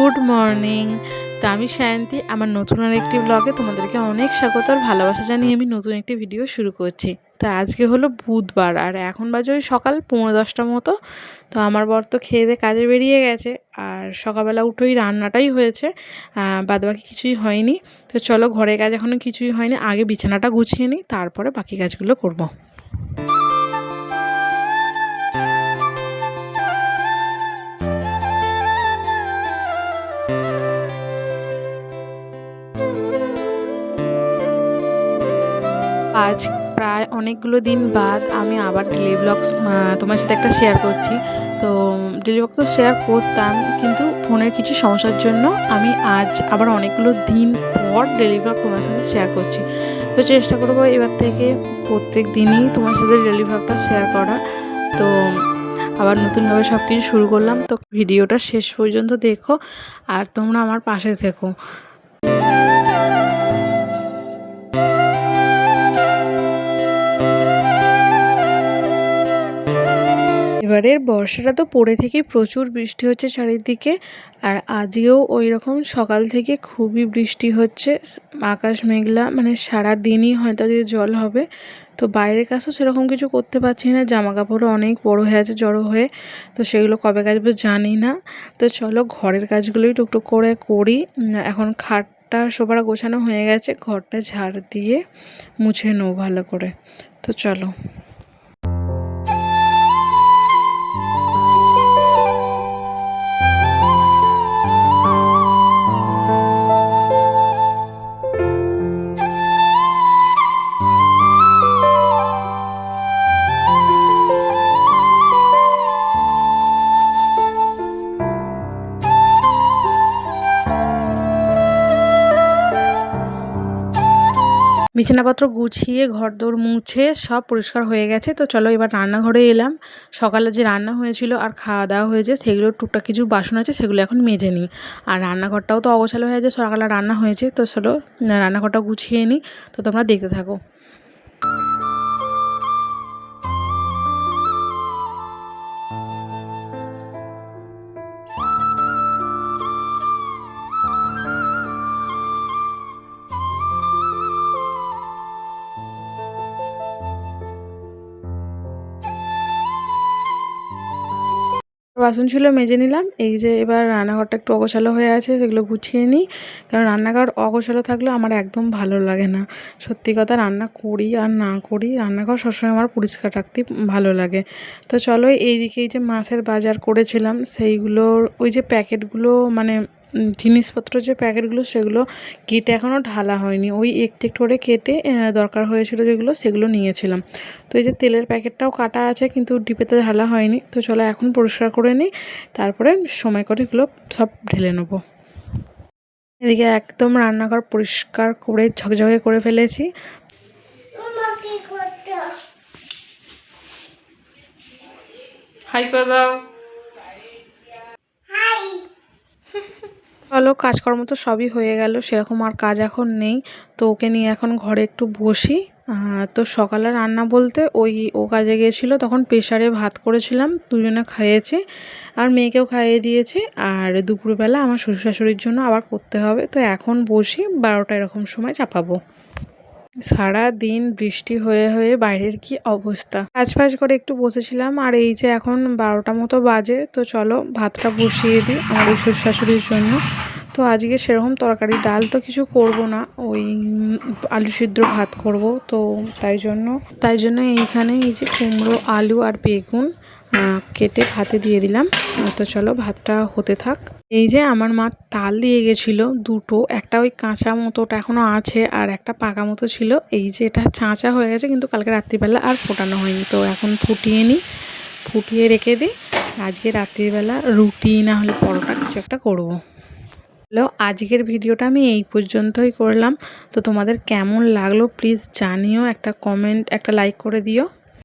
Good morning. তো আমি সায়ন্তী, আমার নতুন আরেকটি ব্লগে তোমাদেরকে অনেক স্বাগত আর ভালোবাসা জানিয়ে আমি নতুন একটি ভিডিও শুরু করছি। তো আজকে হলো বুধবার আর এখন বাজে ওই সকাল 10:45 মতো। তো আমার বর তো খেয়ে দিয়ে কাজে বেরিয়ে গেছে আর সকালবেলা উঠেই রান্নাটাই হয়েছে, বাদবাকি কিছুই হয়নি। তো চলো, ঘরের কাজ এখনও কিছুই হয়নি, আগে বিছানাটা গুছিয়ে নিই, তারপরে বাকি কাজগুলো করবো। আজ প্রায় অনেকগুলো দিন বাদ আমি আবার ডেলি ব্লগস তোমার সাথে একটা শেয়ার করছি। তো ডেলি ব্লগ তো শেয়ার করতাম, কিন্তু ফোনের কিছু সমস্যার জন্য আমি আজ আবার অনেকগুলো দিন পর ডেলি ব্লগ তোমার সাথে শেয়ার করছি। তো চেষ্টা করবো এবার থেকে প্রত্যেক দিনই তোমার সাথে ডেলি ব্লগটা শেয়ার করা। তো আবার নতুনভাবে সব কিছু শুরু করলাম। তো ভিডিওটা শেষ পর্যন্ত দেখো আর তোমরা আমার পাশে থেকো। এবারের বর্ষাটা তো পড়ে থেকেই প্রচুর বৃষ্টি হচ্ছে চারিদিকে, আর আজকেও ওই রকম সকাল থেকে খুবই বৃষ্টি হচ্ছে। আকাশ মেঘলা, মানে সারা দিনই হয়তো আজকে জল হবে। তো বাইরের কাজও সেরকম কিছু করতে পারছি না, জামা কাপড়ও অনেক বড় হয়ে আছে জড়ো হয়ে, তো সেগুলো কবে কাচবো জানি না। তো চলো ঘরের কাজগুলোই টুকটুক করে করি। এখন খাটটা সবার গোছানো হয়ে গেছে, ঘরটা ঝাড় দিয়ে মুছে নেবো ভালো করে। তো চলো। বিছানাপত্র গুছিয়ে ঘরদোর মুছে সব পরিষ্কার হয়ে গেছে। তো চলো এবার রান্নাঘরে এলাম। সকালে যে রান্না হয়েছিল আর খাওয়া দাওয়া হয়েছে সেগুলো টুকটাক কিছু বাসন আছে, সেগুলো এখন মেজে নিই। আর রান্নাঘরটাও তো অগোছালো হয়ে আছে, সকালে রান্না হয়েছে। তো চলো রান্নাঘরটা গুছিয়ে নিই, তো তোমরা দেখতে থাকো। বাসন ছিল মেজে নিলাম। এই যে এবার রান্নাঘরটা একটু অগোছালো হয়ে আছে, সেগুলো গুছিয়ে নিই। কারণ রান্নাঘর অগোছালো থাকলে আমার একদম ভালো লাগে না। সত্যি কথা, রান্না করি আর না করি, রান্নাঘর সবসময় আমার পরিষ্কার রাখতে ভালো লাগে। তো চলো এইদিকে এই যে মাছের বাজার করেছিলাম সেইগুলোর ওই যে প্যাকেটগুলো, মানে জিনিসপত্র যে প্যাকেটগুলো সেগুলো কেটে এখনও ঢালা হয়নি। ওই একটু একটু করে কেটে দরকার হয়েছিল যেগুলো সেগুলো নিয়েছিলাম। তো এই যে তেলের প্যাকেটটাও কাটা আছে, কিন্তু ডিপেতে ঢালা হয়নি। তো চলো এখন পরিষ্কার করে নিই, তারপরে সময় করে এগুলো সব ঢেলে নেবো। এদিকে একদম রান্নাঘর পরিষ্কার করে ঝকঝকে করে ফেলেছি। হাই করে দাও। চলো কাজকর্ম তো সবই হয়ে গেল, সেরকম আর কাজ এখন নেই। তো ওকে নিয়ে এখন ঘরে একটু বসি। তো সকালে রান্না বলতে ওই ও কাজে গিয়েছিলো, তখন প্রেশারে ভাত করেছিলাম, দুজনে খাইয়েছি আর মেয়েকেও খাইয়ে দিয়েছি। আর দুপুরবেলা আমার শ্বশুর শাশুড়ির জন্য আবার করতে হবে। তো এখন বসি 12টা এরকম সময় চাপাবো। সারা দিন বৃষ্টি হয়ে হয়ে বাইরের কি অবস্থা। কাজ করে একটু বসেছিলাম, আর এই যে এখন 12টা মতো বাজে। তো চলো ভাতটা বসিয়ে দিই আমার এই শ্বশুর শাশুড়ির জন্য। তো আজকে সেরকম তরকারি ডাল তো কিছু করব না, ওই আলু সিদ্ধ ভাত করব। তো তাই জন্য এইখানে এই যে কুমড়ো, আলু আর বেগুন কেটে ভাতে দিয়ে দিলাম। তো চলো ভাতটা হতে থাক। এই যে আমার মা তাল দিয়ে গেছিলো দুটো, একটা ওই কাঁচা মতোটা এখনও আছে আর একটা পাকা মতো ছিল। এই যে এটা চাঁচা হয়ে গেছে, কিন্তু কালকে রাত্রিবেলা আর ফোটানো হয়নি। তো এখন ফুটিয়ে রেখে দিই। আজকে রাত্রিবেলা রুটি না হলে পরোটা কিছু একটা করবো। হ্যালো, আজকের ভিডিওটা আমি এই পর্যন্তই করলাম। তো তোমাদের কেমন লাগলো প্লিজ জানিও, একটা কমেন্ট, একটা লাইক করে দিও।